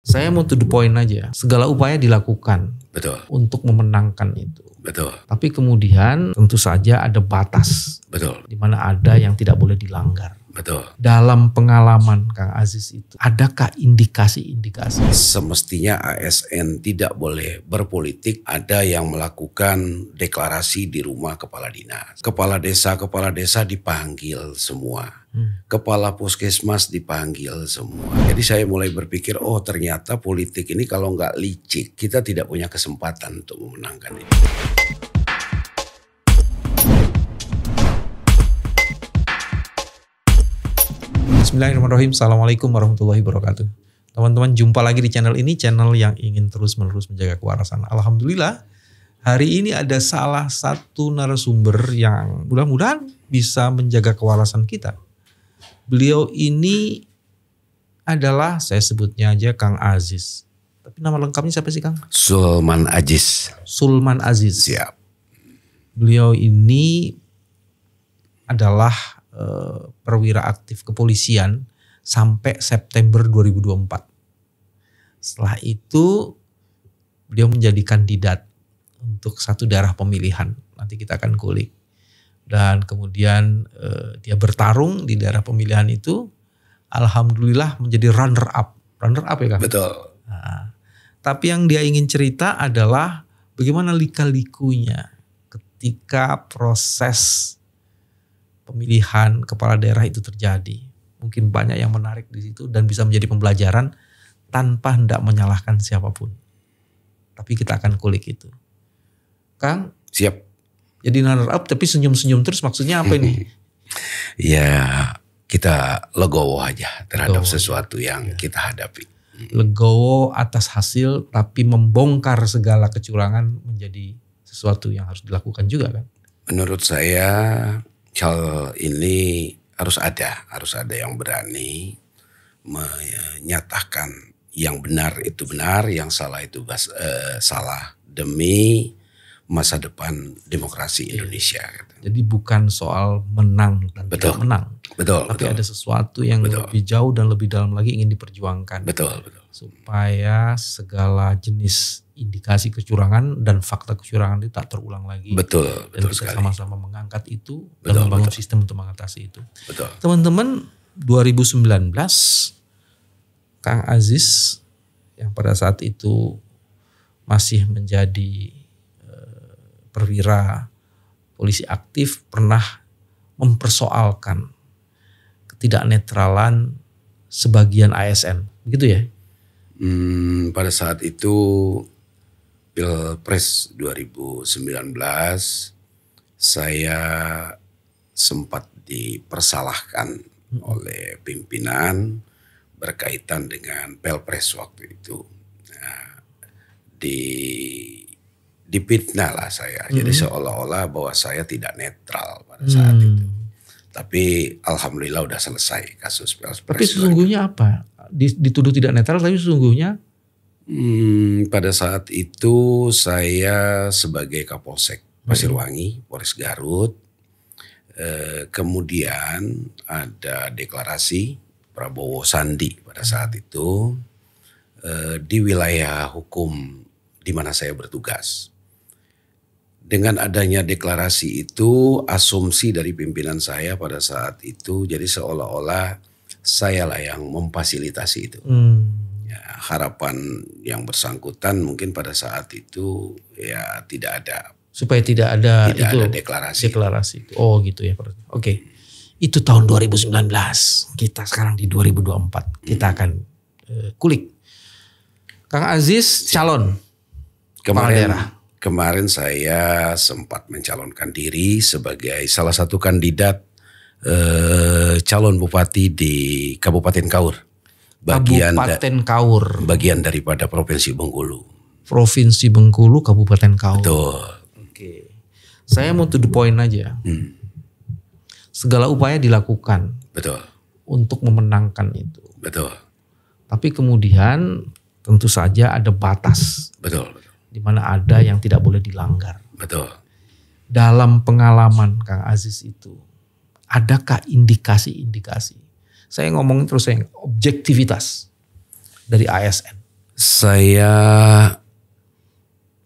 Saya mau to the point aja. Segala upaya dilakukan. Betul. Untuk memenangkan itu. Betul. Tapi kemudian tentu saja ada batas. Betul. Di mana ada yang tidak boleh dilanggar. Betul. Dalam pengalaman Kang Aziz itu, adakah indikasi-indikasi? Semestinya ASN tidak boleh berpolitik. Ada yang melakukan deklarasi di rumah kepala dinas. Kepala desa dipanggil semua. Kepala puskesmas dipanggil semua. Jadi saya mulai berpikir, oh ternyata politik ini kalau nggak licik, kita tidak punya kesempatan untuk memenangkan itu. Bismillahirrahmanirrahim. Assalamualaikum warahmatullahi wabarakatuh. Teman-teman, jumpa lagi di channel ini, channel yang ingin terus-menerus menjaga kewarasan. Alhamdulillah, hari ini ada salah satu narasumber yang mudah-mudahan bisa menjaga kewarasan kita. Beliau ini adalah, saya sebutnya aja Kang Aziz. Tapi nama lengkapnya siapa sih Kang? Sulman Aziz. Sulman Aziz. Siap. Beliau ini adalah perwira aktif kepolisian sampai September 2024. Setelah itu beliau menjadi kandidat untuk satu daerah pemilihan. Nanti kita akan kulik. Dan kemudian dia bertarung di daerah pemilihan itu. Alhamdulillah menjadi runner up. Runner up ya Kang? Betul. Nah, tapi yang dia ingin cerita adalah bagaimana lika-likunya ketika proses pemilihan kepala daerah itu terjadi. Mungkin banyak yang menarik di situ dan bisa menjadi pembelajaran tanpa hendak menyalahkan siapapun. Tapi kita akan kulik itu. Kang? Siap. Jadi runner up tapi senyum-senyum terus, maksudnya apa ini? Ya kita legowo aja terhadap Legowo. sesuatu yang kita hadapi. Legowo atas hasil tapi membongkar segala kecurangan menjadi sesuatu yang harus dilakukan juga kan? Menurut saya hal ini harus ada yang berani menyatakan yang benar itu benar, yang salah itu salah demi masa depan demokrasi Indonesia. Jadi bukan soal menang dan tidak menang. Betul. Tapi ada sesuatu yang lebih jauh dan lebih dalam lagi ingin diperjuangkan. Betul. Supaya segala jenis indikasi kecurangan dan fakta kecurangan itu tak terulang lagi. Betul Dan kita sekali. sama-sama mengangkat itu dan membangun sistem untuk mengatasi itu. Betul. Teman-teman, 2019 Kang Aziz yang pada saat itu masih menjadi perwira polisi aktif pernah mempersoalkan ketidaknetralan sebagian ASN, begitu ya? Pada saat itu Pilpres 2019 saya sempat dipersalahkan oleh pimpinan berkaitan dengan Pilpres waktu itu. Nah, dipitnah lah saya. Jadi seolah-olah bahwa saya tidak netral pada saat itu. Tapi alhamdulillah udah selesai kasus Pilpres. Tapi sesungguhnya apa? Dituduh tidak netral tapi sesungguhnya? Pada saat itu saya sebagai Kapolsek Pasirwangi, Polres Garut. Kemudian ada deklarasi Prabowo Sandi pada saat itu di wilayah hukum di mana saya bertugas. Dengan adanya deklarasi itu, asumsi dari pimpinan saya pada saat itu, jadi seolah-olah sayalah yang memfasilitasi itu. Ya, harapan yang bersangkutan mungkin pada saat itu ya tidak ada. Supaya tidak ada deklarasi. Itu. Oh gitu ya. Oke. Itu tahun 2019. Kita sekarang di 2024. Kita akan kulik. Kang Aziz calon kepala daerah. Kemarin saya sempat mencalonkan diri sebagai salah satu kandidat calon bupati di Kabupaten Kaur. Bagian daripada Provinsi Bengkulu. Provinsi Bengkulu, Kabupaten Kaur. Betul. Oke. Saya mau to the point aja. Segala upaya dilakukan. Betul. Untuk memenangkan itu. Betul. Tapi kemudian tentu saja ada batas. Betul. Di mana ada yang tidak boleh dilanggar. Betul. Dalam pengalaman Kang Aziz itu, adakah indikasi-indikasi? Saya ngomongin terus yang objektivitas dari ASN. Saya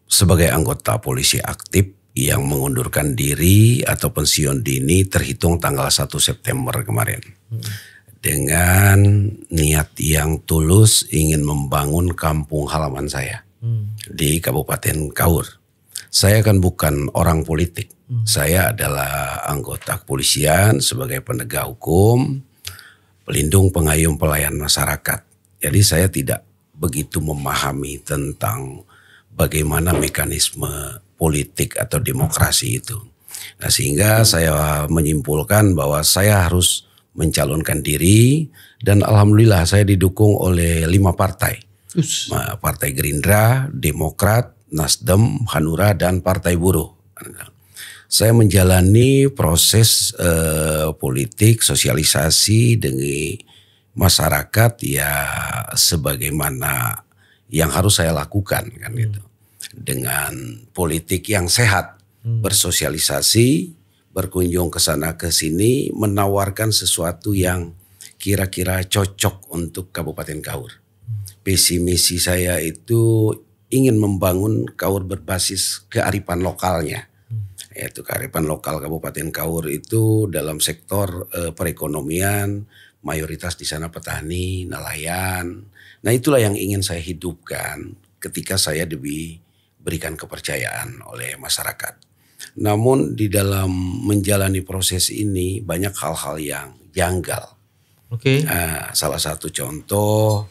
sebagai anggota polisi aktif yang mengundurkan diri atau pensiun dini terhitung tanggal 1 September kemarin. Dengan niat yang tulus ingin membangun kampung halaman saya di Kabupaten Kaur. Saya kan bukan orang politik. Saya adalah anggota kepolisian sebagai penegak hukum, pelindung pengayom pelayan masyarakat. Jadi saya tidak begitu memahami tentang bagaimana mekanisme politik atau demokrasi itu. Nah, sehingga saya menyimpulkan bahwa saya harus mencalonkan diri dan alhamdulillah saya didukung oleh 5 partai. Partai Gerindra, Demokrat, Nasdem, Hanura, dan Partai Buruh. Saya menjalani proses politik, sosialisasi dengan masyarakat ya sebagaimana yang harus saya lakukan kan gitu. Dengan politik yang sehat, bersosialisasi, berkunjung ke sana ke sini, menawarkan sesuatu yang kira-kira cocok untuk Kabupaten Kaur. Visi misi saya itu ingin membangun Kaur berbasis kearifan lokalnya. Yaitu kearifan lokal Kabupaten Kaur itu dalam sektor perekonomian, mayoritas di sana petani, nelayan. Nah, itulah yang ingin saya hidupkan ketika saya diberikan kepercayaan oleh masyarakat. Namun di dalam menjalani proses ini banyak hal-hal yang janggal. Salah satu contoh,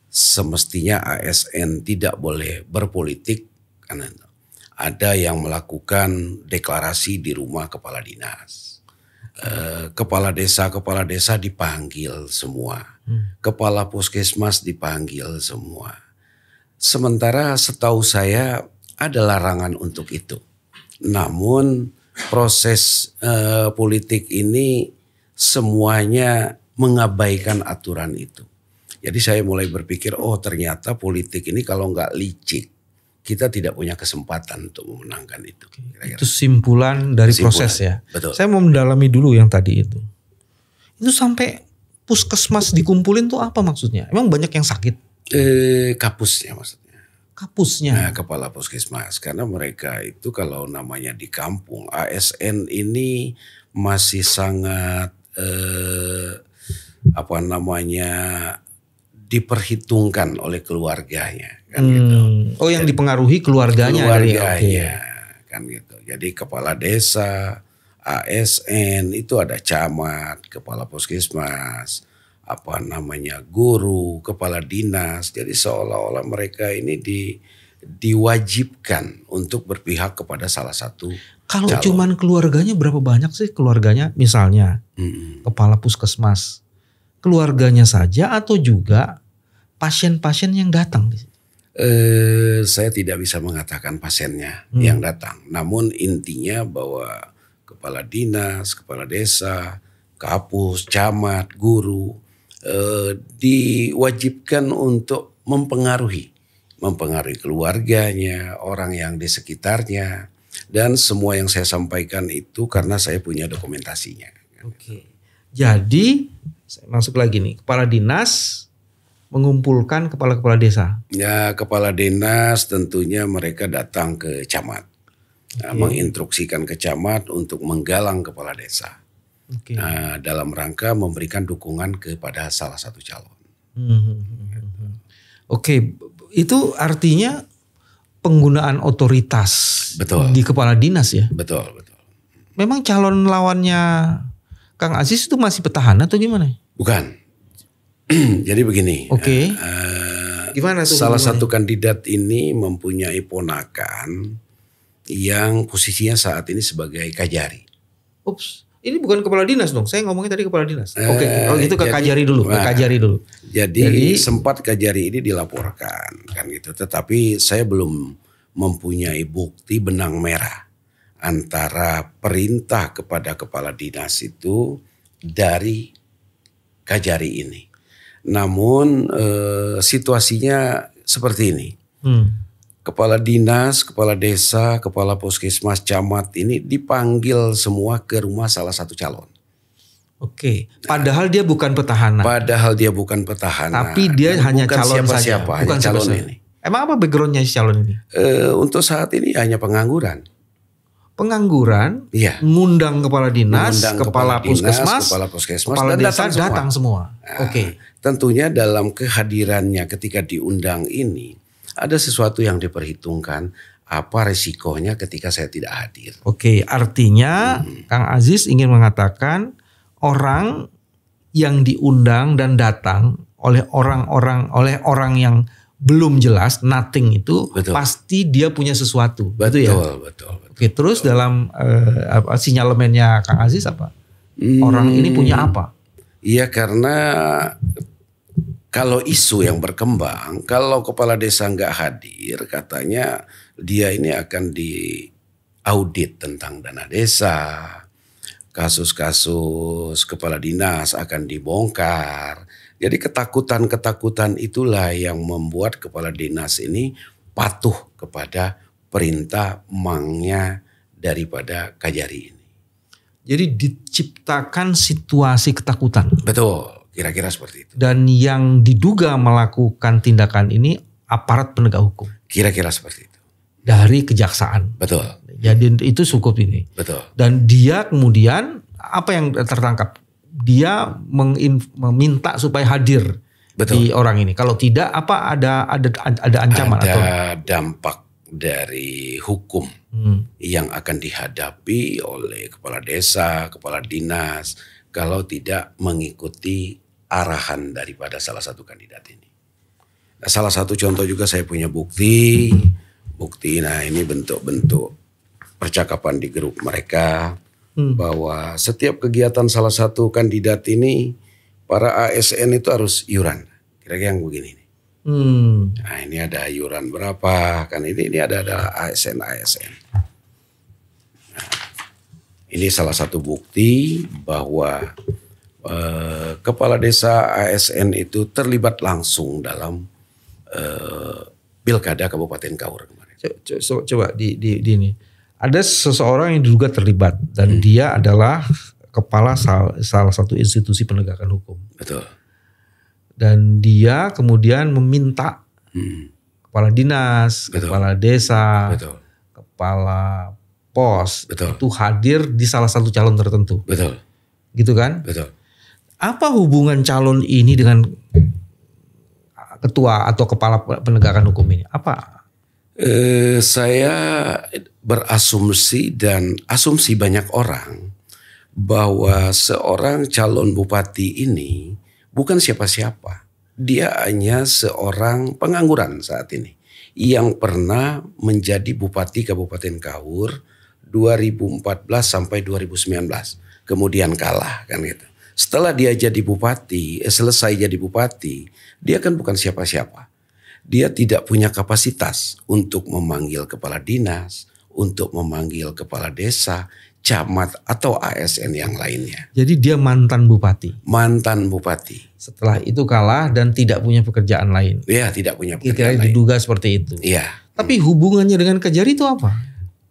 semestinya ASN tidak boleh berpolitik karena ada yang melakukan deklarasi di rumah kepala dinas. Kepala desa dipanggil semua. Kepala puskesmas dipanggil semua. Sementara setahu saya ada larangan untuk itu. Namun proses politik ini semuanya mengabaikan aturan itu. Jadi saya mulai berpikir, oh ternyata politik ini kalau nggak licik, kita tidak punya kesempatan untuk memenangkan itu. Kira-kira. Itu simpulan dari proses ya. Betul. Saya mau mendalami dulu yang tadi itu. Itu sampai puskesmas dikumpulin tuh apa maksudnya? Emang banyak yang sakit? Kapusnya maksudnya. Kapusnya? Nah, kepala puskesmas. Karena mereka itu kalau namanya di kampung, ASN ini masih sangat diperhitungkan oleh keluarganya kan gitu. Oh, yang dipengaruhi keluarganya kan gitu. Jadi kepala desa, ASN itu ada camat, kepala puskesmas, guru, kepala dinas. Jadi seolah-olah mereka ini diwajibkan untuk berpihak kepada salah satu Kalau calon. cuman keluarganya berapa banyak sih keluarganya? Misalnya kepala puskesmas, keluarganya saja atau juga pasien-pasien yang datang di situ? Saya tidak bisa mengatakan pasiennya yang datang. Namun intinya bahwa kepala dinas, kepala desa, kapus, camat, guru diwajibkan untuk mempengaruhi keluarganya, orang yang di sekitarnya, dan semua yang saya sampaikan itu karena saya punya dokumentasinya. Oke. Jadi saya masuk lagi nih, kepala dinas mengumpulkan kepala-kepala desa. Ya, kepala dinas tentunya mereka datang ke camat. Menginstruksikan ke camat untuk menggalang kepala desa. Dalam rangka memberikan dukungan kepada salah satu calon. Oke, itu artinya penggunaan otoritas di kepala dinas ya? Betul. Memang calon lawannya Kang Aziz itu masih petahana atau gimana? Bukan. Jadi begini. Gimana tuh? Salah satu kandidat ini mempunyai ponakan yang posisinya saat ini sebagai kajari. Ups, ini bukan kepala dinas dong. Saya ngomongnya tadi kepala dinas. Oke, kalau gitu ke kajari dulu. Jadi sempat kajari ini dilaporkan kan gitu. Tetapi saya belum mempunyai bukti benang merah antara perintah kepada kepala dinas itu dari kajari ini. Namun situasinya seperti ini. Kepala dinas, kepala desa, kepala puskesmas, camat ini dipanggil semua ke rumah salah satu calon. Oke, padahal dia bukan petahana. Padahal dia bukan petahana. Tapi dia hanya bukan calon saja. Siapa-siapa, Bukan hanya calon siapa-siapa. ini. Emang apa backgroundnya si calon ini? Untuk saat ini hanya pengangguran. Pengangguran, Iya. ngundang kepala dinas, Mengundang kepala puskesmas, kepala puskesmas, kepala dan desa datang semua. Nah, Oke. Tentunya dalam kehadirannya ketika diundang ini ada sesuatu yang diperhitungkan, apa resikonya ketika saya tidak hadir. Oke, artinya Kang Aziz ingin mengatakan orang yang diundang dan datang oleh orang yang belum jelas, nothing itu Betul. pasti dia punya sesuatu, Betul, gitu ya. betul. Oke, terus dalam sinyalemennya Kang Aziz apa? Orang ini punya apa? Iya, karena kalau isu yang berkembang, kalau kepala desa nggak hadir, katanya dia ini akan diaudit tentang dana desa, kasus-kasus kepala dinas akan dibongkar. Jadi ketakutan-ketakutan itulah yang membuat kepala dinas ini patuh kepada perintah mangnya daripada Kajari ini. Jadi diciptakan situasi ketakutan. Betul, kira-kira seperti itu. Dan yang diduga melakukan tindakan ini aparat penegak hukum. Kira-kira seperti itu. Dari kejaksaan. Betul, Jadi itu cukup ini. betul. Dan dia kemudian apa yang tertangkap? Dia meminta supaya hadir Betul. di orang ini. Kalau tidak, apa ada ancaman Ada atau dampak dari hukum yang akan dihadapi oleh kepala desa, kepala dinas kalau tidak mengikuti arahan daripada salah satu kandidat ini. Nah, salah satu contoh juga saya punya bukti. Nah ini bentuk-bentuk percakapan di grup mereka bahwa setiap kegiatan salah satu kandidat ini para ASN itu harus iuran. Kira-kira yang begini nih. Nah ini ada iuran berapa, kan ini ada ASN. Nah, ini salah satu bukti bahwa kepala desa ASN itu terlibat langsung dalam pilkada Kabupaten Kaur kemarin. coba di ini. Ada seseorang yang diduga terlibat dan dia adalah kepala salah satu institusi penegakan hukum. Betul. Dan dia kemudian meminta kepala dinas, Betul. kepala desa, Betul. kepala pos Betul. itu hadir di salah satu calon tertentu. Betul. Gitu kan? Betul. Apa hubungan calon ini dengan ketua atau kepala penegakan hukum ini? Apa? Saya berasumsi dan asumsi banyak orang bahwa seorang calon bupati ini bukan siapa-siapa. Dia hanya seorang pengangguran saat ini yang pernah menjadi bupati Kabupaten Kaur 2014 sampai 2019. Kemudian kalah kan gitu. Setelah dia jadi bupati, selesai jadi bupati, dia kan bukan siapa-siapa. Dia tidak punya kapasitas untuk memanggil kepala dinas, untuk memanggil kepala desa, camat atau ASN yang lainnya. Jadi dia mantan bupati. Mantan bupati. Setelah itu kalah dan tidak punya pekerjaan lain. Ya, tidak punya Kira-kira pekerjaan lain. diduga seperti itu. Iya. Tapi hubungannya dengan Kajari itu apa?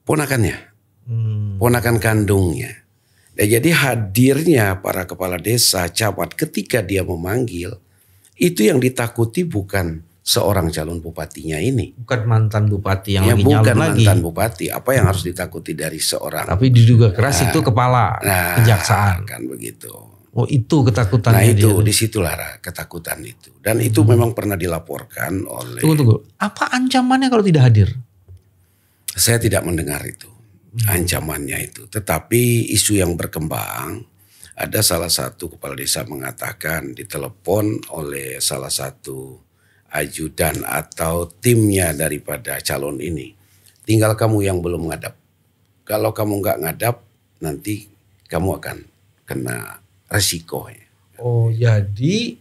Ponakannya. Ponakan kandungnya. Nah, jadi hadirnya para kepala desa, camat ketika dia memanggil, itu yang ditakuti bukan seorang calon bupatinya ini. Bukan mantan bupati yang Ya, lagi bukan nyalon lagi. mantan bupati. Apa yang harus ditakuti dari seorang? Tapi diduga keras itu kepala kejaksaan. Kan begitu. Oh itu ketakutan. Nah itu disitulah ketakutan itu. Dan itu memang pernah dilaporkan oleh. Tunggu. Apa ancamannya kalau tidak hadir? Saya tidak mendengar itu. Ancamannya itu. Tetapi isu yang berkembang. Ada salah satu kepala desa mengatakan ditelepon oleh salah satu ajudan atau timnya daripada calon ini. Tinggal kamu yang belum ngadap. Kalau kamu nggak ngadap, nanti kamu akan kena resikonya. Oh jadi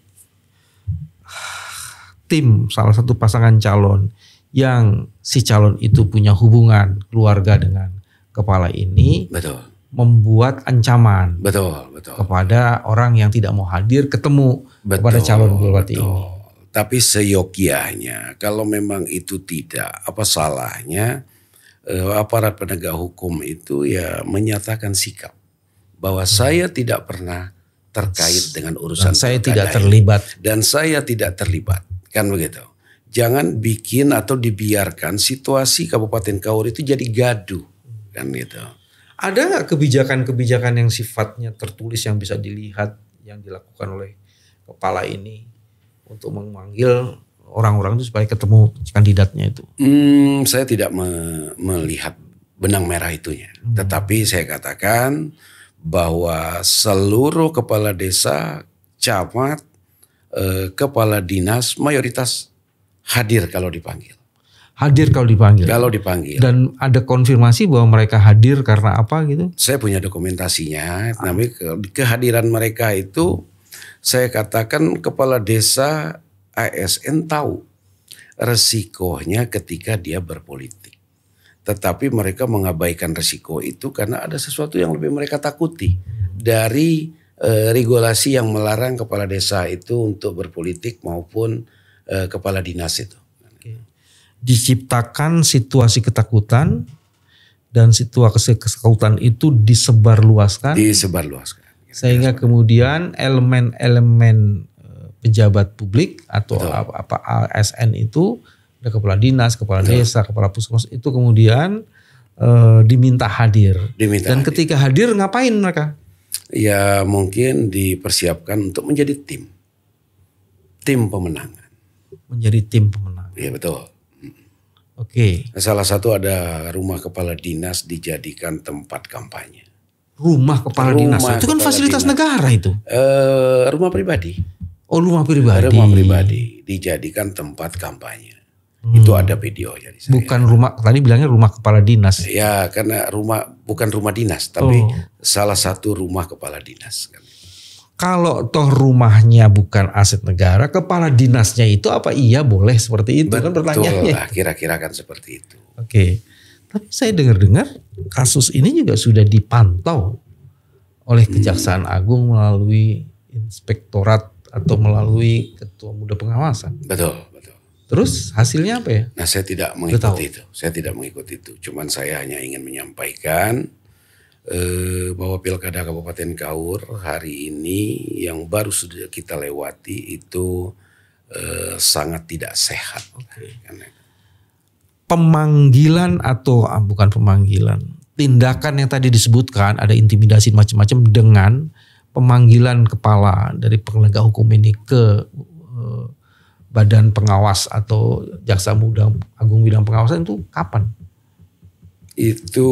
tim salah satu pasangan calon yang si calon itu punya hubungan keluarga dengan kepala ini. Betul. Membuat ancaman. Betul. Kepada orang yang tidak mau hadir ketemu kepada calon bupati ini. Tapi seyogianya kalau memang itu tidak, apa salahnya aparat penegak hukum itu ya menyatakan sikap bahwa saya tidak pernah terkait dengan urusan Dan saya pilkada tidak ini. terlibat. Dan saya tidak terlibat, kan begitu. Jangan bikin atau dibiarkan situasi Kabupaten Kaur itu jadi gaduh, kan gitu. Ada nggak kebijakan-kebijakan yang sifatnya tertulis yang bisa dilihat yang dilakukan oleh kepala ini untuk memanggil orang-orang itu supaya ketemu kandidatnya itu? Saya tidak melihat benang merah itunya. Tetapi saya katakan bahwa seluruh kepala desa, camat, kepala dinas mayoritas hadir kalau dipanggil. Hadir kalau dipanggil. Kalau dipanggil. Dan ada konfirmasi bahwa mereka hadir karena apa gitu? Saya punya dokumentasinya. Tapi kehadiran mereka itu saya katakan kepala desa ASN tahu resikonya ketika dia berpolitik. Tetapi mereka mengabaikan resiko itu karena ada sesuatu yang lebih mereka takuti dari regulasi yang melarang kepala desa itu untuk berpolitik maupun kepala dinas itu. Diciptakan situasi ketakutan dan situasi ketakutan itu disebarluaskan. Sehingga kemudian elemen-elemen pejabat publik atau apa ASN itu, ada kepala dinas, kepala desa, kepala puskesmas itu kemudian diminta hadir. Dan ketika hadir ngapain mereka? Ya mungkin dipersiapkan untuk menjadi tim pemenangan. Menjadi tim pemenang. Iya betul. Oke. Salah satu ada rumah kepala dinas dijadikan tempat kampanye. Rumah kepala dinas itu kan fasilitas negara itu. Rumah pribadi. Oh, rumah pribadi. Rumah pribadi dijadikan tempat kampanye. Itu ada videonya di saya. Bukan rumah, tadi bilangnya rumah kepala dinas. Ya karena bukan rumah dinas tapi salah satu rumah kepala dinas. Kalau toh rumahnya bukan aset negara, kepala dinasnya itu apa iya boleh seperti itu? Betul, kan pertanyaannya. Betul, kira-kira kan seperti itu. Oke. Tapi saya dengar-dengar kasus ini juga sudah dipantau oleh Kejaksaan Agung melalui inspektorat atau melalui Ketua Muda Pengawasan. Betul. Terus hasilnya apa ya? Nah saya tidak mengikuti itu. Saya tidak mengikuti itu. Cuman saya hanya ingin menyampaikan bahwa Pilkada Kabupaten Kaur hari ini yang baru sudah kita lewati itu sangat tidak sehat. Pemanggilan atau bukan pemanggilan, tindakan yang tadi disebutkan ada intimidasi macam-macam dengan pemanggilan kepala dari penegak hukum ini ke Badan Pengawas atau Jaksa Muda Agung Bidang Pengawasan itu kapan? Itu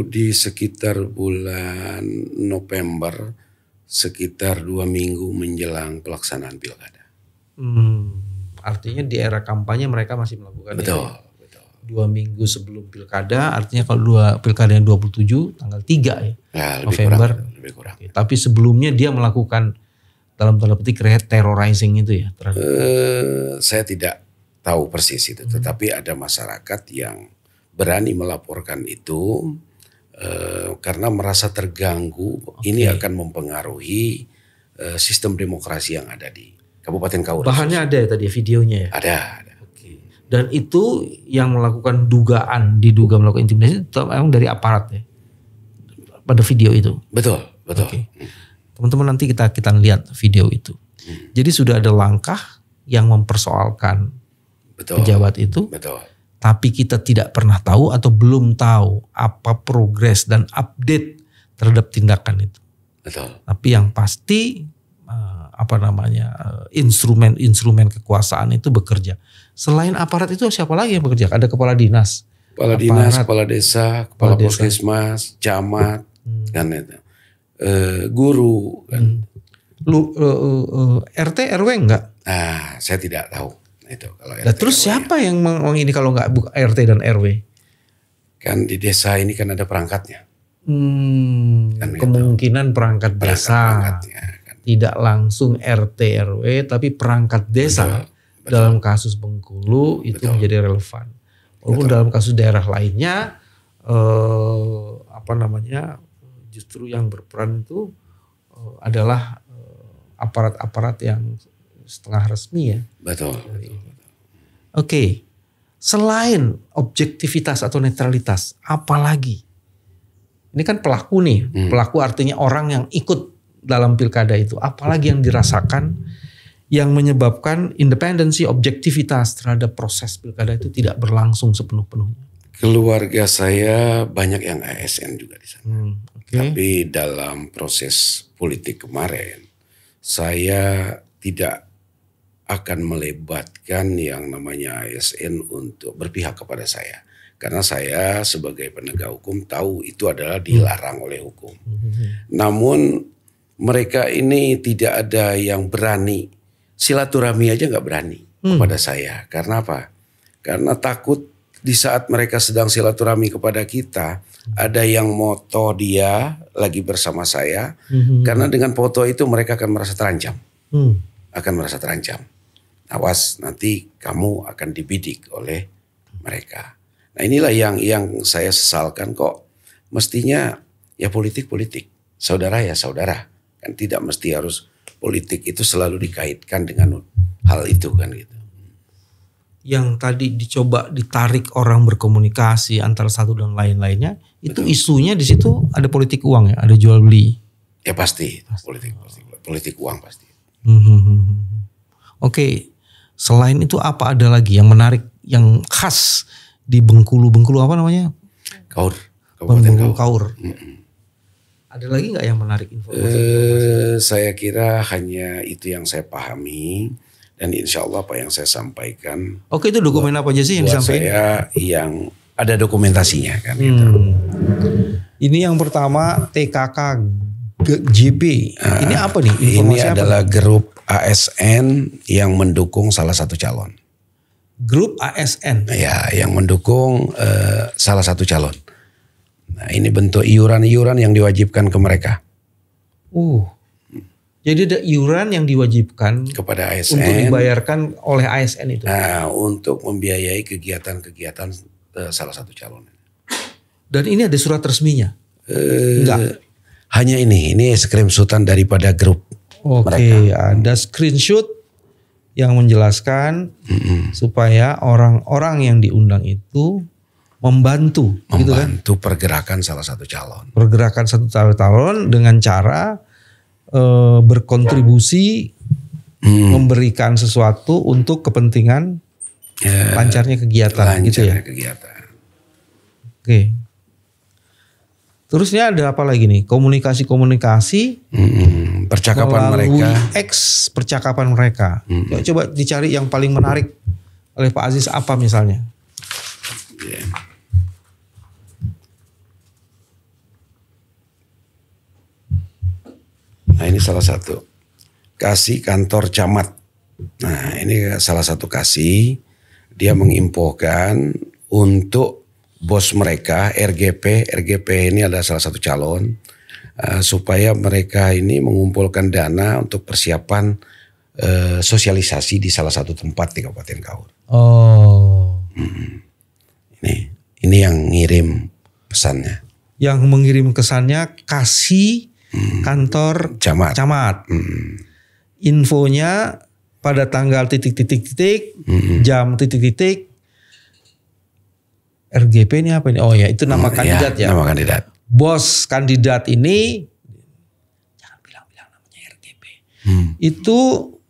di sekitar bulan November, sekitar 2 minggu menjelang pelaksanaan pilkada. Artinya di era kampanye mereka masih melakukan betul. 2 minggu sebelum pilkada, artinya kalau pilkada yang 27 tanggal 3 November. Lebih kurang. Tapi sebelumnya dia melakukan dalam tanda petik terrorizing itu ya? Saya tidak tahu persis itu, tetapi ada masyarakat yang berani melaporkan itu karena merasa terganggu. Ini akan mempengaruhi sistem demokrasi yang ada di Kabupaten Kaur. Bahannya ada ya tadi videonya ya? Ada. Dan itu yang melakukan diduga melakukan intimidasi itu memang dari aparat ya? Pada video itu? Betul. Okay. Teman-teman nanti kita lihat video itu. Jadi sudah ada langkah yang mempersoalkan pejabat itu. Betul. Tapi kita tidak pernah tahu atau belum tahu apa progres dan update terhadap tindakan itu. Betul. Tapi yang pasti instrumen kekuasaan itu bekerja. Selain aparat itu siapa lagi yang bekerja? Ada kepala dinas. Kepala desa, kepala puskesmas, camat, kan itu. Guru kan. RT RW enggak? Saya tidak tahu itu kalau RT. Terus RW siapa yang ini kalau enggak RT dan RW? Kan di desa ini kan ada perangkatnya. Kan kemungkinan perangkat desa. Kan. Tidak langsung RT RW tapi perangkat desa. Betul. Dalam kasus Bengkulu itu menjadi relevan. Walaupun dalam kasus daerah lainnya justru yang berperan itu adalah aparat-aparat yang setengah resmi ya. Betul. Oke. Selain objektivitas atau netralitas, apalagi? Ini kan pelaku nih. Pelaku artinya orang yang ikut dalam pilkada itu? Apalagi yang dirasakan yang menyebabkan independensi, objektivitas terhadap proses pilkada itu tidak berlangsung sepenuh-penuhnya? Keluarga saya banyak yang ASN juga di sana. Okay. Tapi dalam proses politik kemarin, saya tidak akan melebatkan yang namanya ASN untuk berpihak kepada saya. Karena saya sebagai penegak hukum tahu itu adalah dilarang oleh hukum. Namun mereka ini tidak ada yang berani. Silaturahmi aja nggak berani kepada saya. Karena apa? Karena takut di saat mereka sedang silaturahmi kepada kita, ada yang moto dia lagi bersama saya. Karena dengan foto itu mereka akan merasa terancam. Akan merasa terancam. Awas, nanti kamu akan dibidik oleh mereka. Nah inilah yang saya sesalkan kok. Mestinya ya politik, saudara ya saudara. Kan tidak mesti harus politik itu selalu dikaitkan dengan hal itu kan gitu. Yang tadi dicoba ditarik orang berkomunikasi antara satu dan lain-lainnya, itu isunya di situ ada politik uang ya, ada jual beli. Ya pasti. Politik uang pasti. Oke, selain itu apa ada lagi yang menarik, yang khas di Bengkulu apa namanya? Kaur. Bengkulu Kaur. Ada lagi nggak yang menarik informasi? Saya kira hanya itu yang saya pahami dan insya Allah apa yang saya sampaikan. Oke, itu dokumen apa aja sih yang disampaikan? Saya yang ada dokumentasinya kan. Gitu. Ini yang pertama TKK JP. Ini apa nih? Ini adalah grup ASN yang mendukung salah satu calon. Grup ASN. Ya, yang mendukung salah satu calon. Nah, ini bentuk iuran-iuran yang diwajibkan ke mereka. Jadi ada iuran yang diwajibkan kepada ASN untuk dibayarkan oleh ASN itu. Nah, untuk membiayai kegiatan-kegiatan salah satu calon. Dan ini ada surat resminya? Enggak. Hanya ini screenshotan daripada grup mereka. Ada screenshot yang menjelaskan supaya orang-orang yang diundang itu membantu gitu kan? Pergerakan salah satu calon. Pergerakan satu calon dengan cara berkontribusi memberikan sesuatu untuk kepentingan lancarnya kegiatan gitu ya. Oke. Terusnya ada apa lagi nih? Komunikasi percakapan mereka. Percakapan mereka. Coba dicari yang paling menarik oleh Pak Aziz apa misalnya? Nah ini salah satu. Kasih kantor camat. Nah ini salah satu kasih. Dia menginfokan untuk bos mereka RGP ini adalah salah satu calon. Supaya mereka ini mengumpulkan dana untuk persiapan sosialisasi di salah satu tempat di Kabupaten Kaur. Ini yang ngirim pesannya. Yang mengirim kesannya kasih kantor camat. Infonya pada tanggal titik-titik, jam titik-titik. RGP ini apa ini? Oh ya, itu nama kandidat ya. Nama kandidat. Bos kandidat ini, jangan bilang-bilang namanya RGP. Itu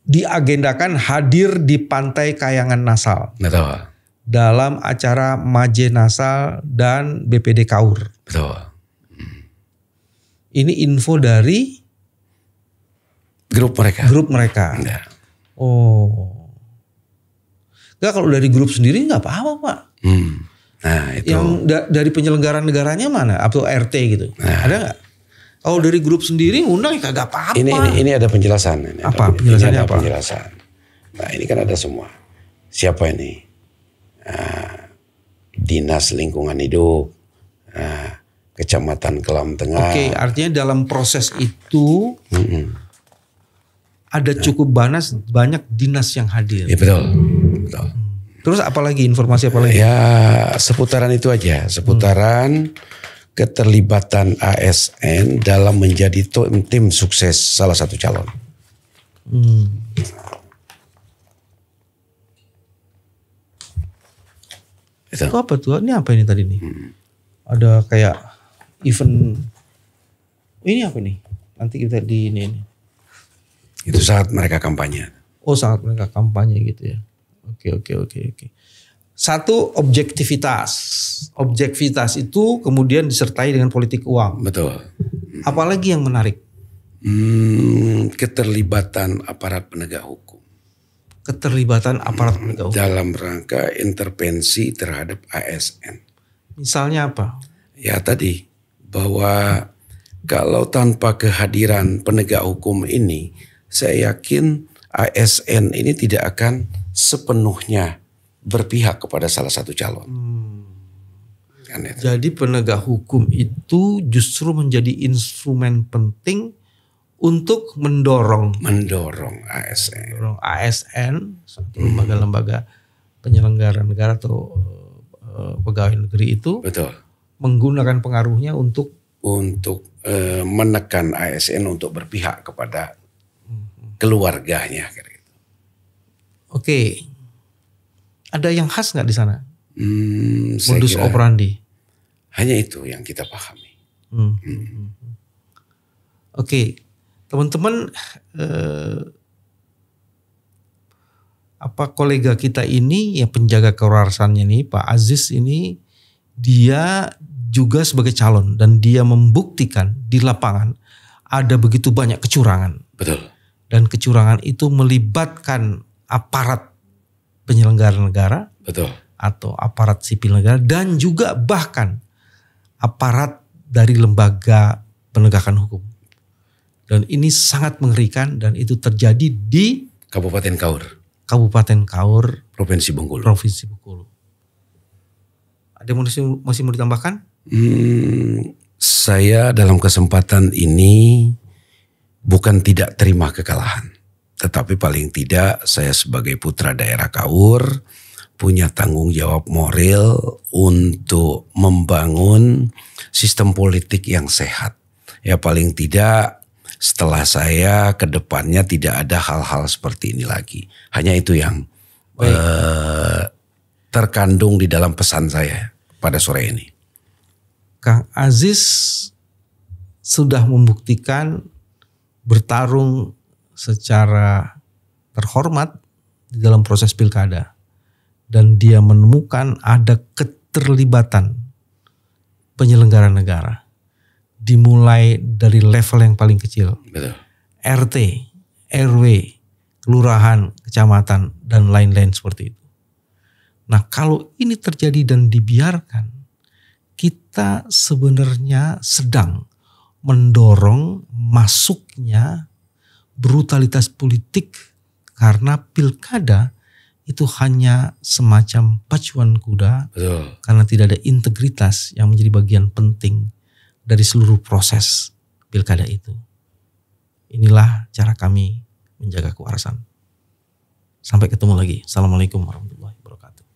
diagendakan hadir di Pantai Kayangan Nasal. Betul. Dalam acara Maje Nasal dan BPD Kaur. Betul. Ini info dari grup mereka. Enggak. Enggak, kalau dari grup sendiri enggak apa-apa Pak. Nah itu. Yang dari penyelenggara negaranya mana? Atau RT gitu. Ada enggak? Kalau dari grup sendiri undang ya kagak apa-apa. Ini ada penjelasan. Penjelasannya apa? Penjelasan. Nah ini kan ada semua. Siapa ini? Dinas Lingkungan Hidup. Kecamatan Kelam Tengah. Oke, artinya dalam proses itu ada cukup banyak dinas yang hadir. Ya betul. Terus apalagi informasi apa lagi? Ya seputaran itu aja, seputaran keterlibatan ASN dalam menjadi tim sukses salah satu calon. Itu apa tuh? Ini apa ini tadi nih? Ada kayak event, ini apa nih? Nanti kita di ini. Itu saat mereka kampanye. Oh, sangat mereka kampanye gitu ya. Oke. Satu, objektivitas. Objektivitas itu kemudian disertai dengan politik uang. Betul. Apalagi yang menarik? Keterlibatan aparat penegak hukum. Keterlibatan aparat penegak hukum. Dalam rangka intervensi terhadap ASN. Misalnya apa? Ya tadi, bahwa kalau tanpa kehadiran penegak hukum ini, saya yakin ASN ini tidak akan sepenuhnya berpihak kepada salah satu calon. Kan itu. Jadi penegak hukum itu justru menjadi instrumen penting untuk mendorong ASN. ASN, satu lembaga-lembaga penyelenggara negara atau pegawai negeri itu, betul, menggunakan pengaruhnya untuk menekan ASN untuk berpihak kepada keluarganya. Oke, ada yang khas nggak di sana? Modus operandi. Hanya itu yang kita pahami. Oke, teman-teman, kolega kita ini yang penjaga kewarasannya nih, Pak Aziz ini, dia juga sebagai calon dan dia membuktikan di lapangan ada begitu banyak kecurangan. Betul. Dan kecurangan itu melibatkan aparat penyelenggara negara, betul, atau aparat sipil negara, dan juga bahkan aparat dari lembaga penegakan hukum. Dan ini sangat mengerikan dan itu terjadi di Kabupaten Kaur, Provinsi Bengkulu. Ada yang masih mau ditambahkan? Saya dalam kesempatan ini bukan tidak terima kekalahan, tetapi paling tidak saya sebagai putra daerah Kaur punya tanggung jawab moral untuk membangun sistem politik yang sehat. Ya paling tidak setelah saya ke depannya tidak ada hal-hal seperti ini lagi. Hanya itu yang terkandung di dalam pesan saya pada sore ini. Kang Aziz sudah membuktikan bertarung secara terhormat di dalam proses pilkada. Dan dia menemukan ada keterlibatan penyelenggara negara. Dimulai dari level yang paling kecil. Betul. RT, RW, kelurahan, kecamatan, dan lain-lain seperti itu. Nah, kalau ini terjadi dan dibiarkan, kita sebenarnya sedang mendorong masuknya brutalitas politik karena pilkada itu hanya semacam pacuan kuda. Betul. Karena tidak ada integritas yang menjadi bagian penting dari seluruh proses pilkada itu. Inilah cara kami menjaga kewarasan. Sampai ketemu lagi. Assalamualaikum warahmatullahi wabarakatuh.